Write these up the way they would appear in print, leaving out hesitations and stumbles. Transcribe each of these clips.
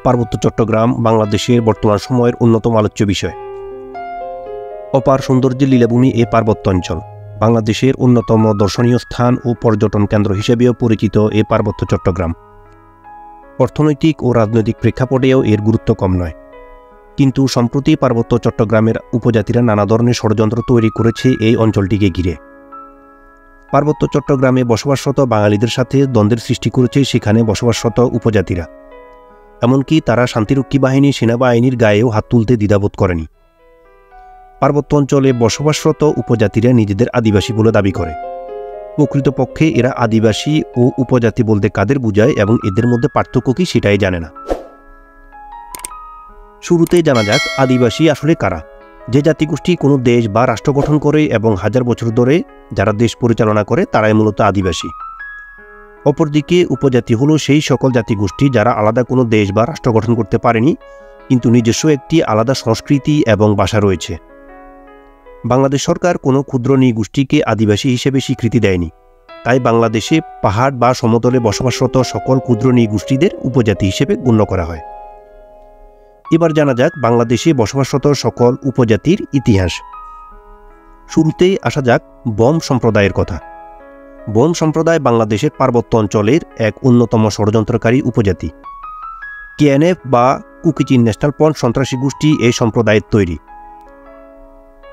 পার্বত্য চট্টগ্রাম বাংলাদেশের বর্তমান সময়ের অন্যতম আলোচ্য বিষয়। অপার সৌন্দর্যের লীলাভূমি এই পার্বত্য অঞ্চল বাংলাদেশের অন্যতম দর্শনীয় স্থান ও পর্যটন কেন্দ্র হিসেবেও পরিচিত এই পার্বত্য চট্টগ্রাম। অর্থনৈতিক ও রাজনৈতিক প্রেক্ষাপটেও এর গুরুত্ব কম নয়। কিন্তু সম্প্রতি পার্বত্য চট্টগ্রামের উপজাতিরা নানা ধরনের ষড়যন্ত্র তৈরি করেছে এই অঞ্চলটিকে ঘিরে। পার্বত্য চট্টগ্রামে বসবাসরত বাঙালিদের সাথে দ্বন্দ্বের সৃষ্টি করেছে সেখানে বসবাসরত উপজাতিরা। এমনকি তারা শান্তিরক্ষী বাহিনী সেনাবাহিনীর গায়েও হাত তুলতে দ্বিধাবোধ করেনি। পার্বত্য অঞ্চলে বসবাসরত উপজাতিরা নিজেদের আদিবাসী বলে দাবি করে। প্রকৃতপক্ষে এরা আদিবাসী ও উপজাতি বলতে কাদের বোঝায় এবং এদের মধ্যে পার্থক্য কি সেটাই জানে না। শুরুতে জানা যাক আদিবাসী আসলে কারা। যে জাতিগোষ্ঠী কোনো দেশ বা রাষ্ট্র গঠন করে এবং হাজার বছর ধরে যারা দেশ পরিচালনা করে তারাই মূলত আদিবাসী। অপরদিকে উপজাতি হলো সেই সকল জাতিগোষ্ঠী যারা আলাদা কোনো দেশ বা রাষ্ট্র গঠন করতে পারেনি, কিন্তু নিজস্ব একটি আলাদা সংস্কৃতি এবং ভাষা রয়েছে। বাংলাদেশ সরকার কোনো ক্ষুদ্র নৃগোষ্ঠীকে আদিবাসী হিসেবে স্বীকৃতি দেয়নি, তাই বাংলাদেশে পাহাড় বা সমতলে বসবাসরত সকল ক্ষুদ্র নৃগোষ্ঠীদের উপজাতি হিসেবে গণ্য করা হয়। এবার জানা যাক বাংলাদেশে বসবাসরত সকল উপজাতির ইতিহাস। শুরুতেই আসা যাক বম সম্প্রদায়ের কথা। বম সম্প্রদায় বাংলাদেশের পার্বত্য অঞ্চলের এক অন্যতম ষড়যন্ত্রকারী উপজাতি। কেএনএফ বা কুকি-চিন ন্যাশনাল ফ্রন্ট সন্ত্রাসী গোষ্ঠী এই সম্প্রদায়ের তৈরি।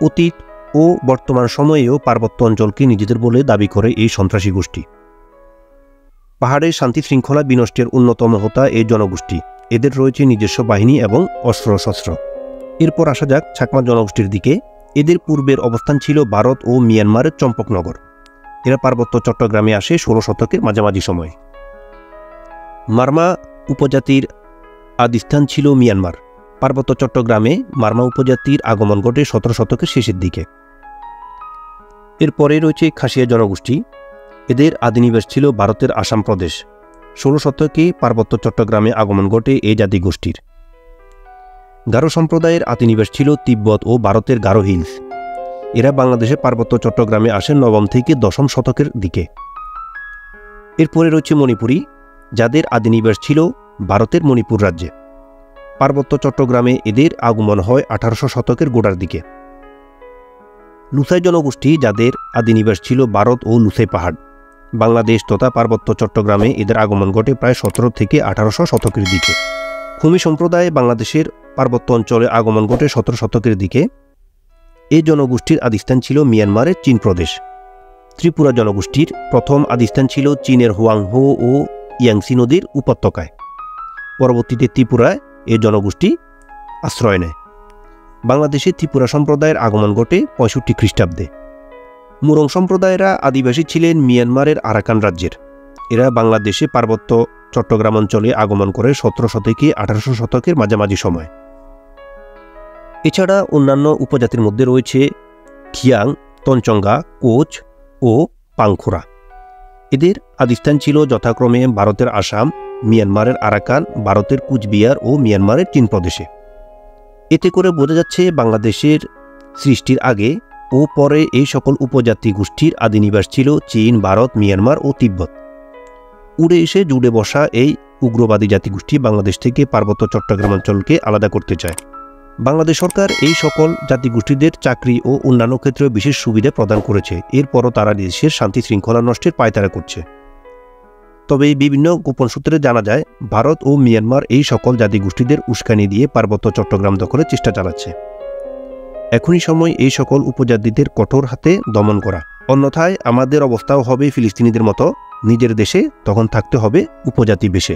অতীত ও বর্তমান সময়েও পার্বত্য অঞ্চলকে নিজেদের বলে দাবি করে এই সন্ত্রাসী গোষ্ঠী। পাহাড়ের শান্তি শৃঙ্খলা বিনষ্টের অন্যতম হোতা এই জনগোষ্ঠী। এদের রয়েছে নিজস্ব বাহিনী এবং অস্ত্রশস্ত্র। এরপর আসা যাক চাকমা জনগোষ্ঠীর দিকে। এদের পূর্বের অবস্থান ছিল ভারত ও মিয়ানমারের চম্পকনগর। এরা পার্বত্য চট্টগ্রামে আসে 16 শতকের মাঝামাঝি সময়ে। মারমা উপজাতির আদিস্থান ছিল মিয়ানমার। পার্বত্য চট্টগ্রামে মারমা উপজাতির আগমন ঘটে 17 শতকের শেষের দিকে। এরপরে রয়েছে খাসিয়া জনগোষ্ঠী। এদের আদিনিবাস ছিল ভারতের আসাম প্রদেশ। 16 শতকে পার্বত্য চট্টগ্রামে আগমন ঘটে এই জাতিগোষ্ঠীর। গারো সম্প্রদায়ের আদিনিবাস ছিল তিব্বত ও ভারতের গারো হিলস। এরা বাংলাদেশের পার্বত্য চট্টগ্রামে আসেন 9ম থেকে 10ম শতকের দিকে। এরপরে রয়েছে মণিপুরী, যাদের আদিনিবাস ছিল ভারতের মণিপুর রাজ্যে। পার্বত্য চট্টগ্রামে এদের আগমন হয় 1800 শতকের গোড়ার দিকে। লুসাই জনগোষ্ঠী, যাদের আদিনিবাস ছিল ভারত ও লুসাই পাহাড়। বাংলাদেশ তথা পার্বত্য চট্টগ্রামে এদের আগমন ঘটে প্রায় 17 থেকে 1800 শতকের দিকে। খুমি সম্প্রদায় বাংলাদেশের পার্বত্য অঞ্চলে আগমন ঘটে 17 শতকের দিকে। এই জনগোষ্ঠীর আদিস্থান ছিল মিয়ানমারের চীন প্রদেশ। ত্রিপুরা জনগোষ্ঠীর প্রথম আদিস্থান ছিল চীনের হুয়াংহো ও ইয়াংসি নদীর উপত্যকায়। পরবর্তীতে ত্রিপুরায় এই জনগোষ্ঠী আশ্রয় নেয়। বাংলাদেশে ত্রিপুরা সম্প্রদায়ের আগমন ঘটে 65 খ্রিস্টাব্দে। মুরং সম্প্রদায়েরা আদিবাসী ছিলেন মিয়ানমারের আরাকান রাজ্যের। এরা বাংলাদেশে পার্বত্য চট্টগ্রাম অঞ্চলে আগমন করে 17 থেকে 1800 শতকের মাঝামাঝি সময়। এছাড়া অন্যান্য উপজাতির মধ্যে রয়েছে খিয়াং, তঞ্চঙ্গা, কোচ ও পাংখুরা। এদের আদিস্থান ছিল যথাক্রমে ভারতের আসাম, মিয়ানমারের আরাকান, ভারতের কুচবিহার ও মিয়ানমারের চীন প্রদেশে। এতে করে বোঝা যাচ্ছে বাংলাদেশের সৃষ্টির আগে ও পরে এই সকল উপজাতি গোষ্ঠীর আদিনিবাস ছিল চীন, ভারত, মিয়ানমার ও তিব্বত। উড়ে এসে জুড়ে বসা এই উগ্রবাদী জাতিগোষ্ঠী বাংলাদেশ থেকে পার্বত্য চট্টগ্রাম অঞ্চলকে আলাদা করতে চায়। বাংলাদেশ সরকার এই সকল জাতিগোষ্ঠীদের চাকরি ও অন্যান্য ক্ষেত্রে বিশেষ সুবিধা প্রদান করেছে। এরপরও তারা দেশের শান্তি শৃঙ্খলা নষ্টের পায়তারা করছে। তবে বিভিন্ন গোপন সূত্রে জানা যায় ভারত ও মিয়ানমার এই সকল জাতিগোষ্ঠীদের উস্কানি দিয়ে পার্বত্য চট্টগ্রাম দখলের চেষ্টা চালাচ্ছে। এখনই সময় এই সকল উপজাতিদের কঠোর হাতে দমন করা। অন্যথায় আমাদের অবস্থাও হবে ফিলিস্তিনিদের মতো, নিজের দেশে তখন থাকতে হবে উপজাতি বেশে।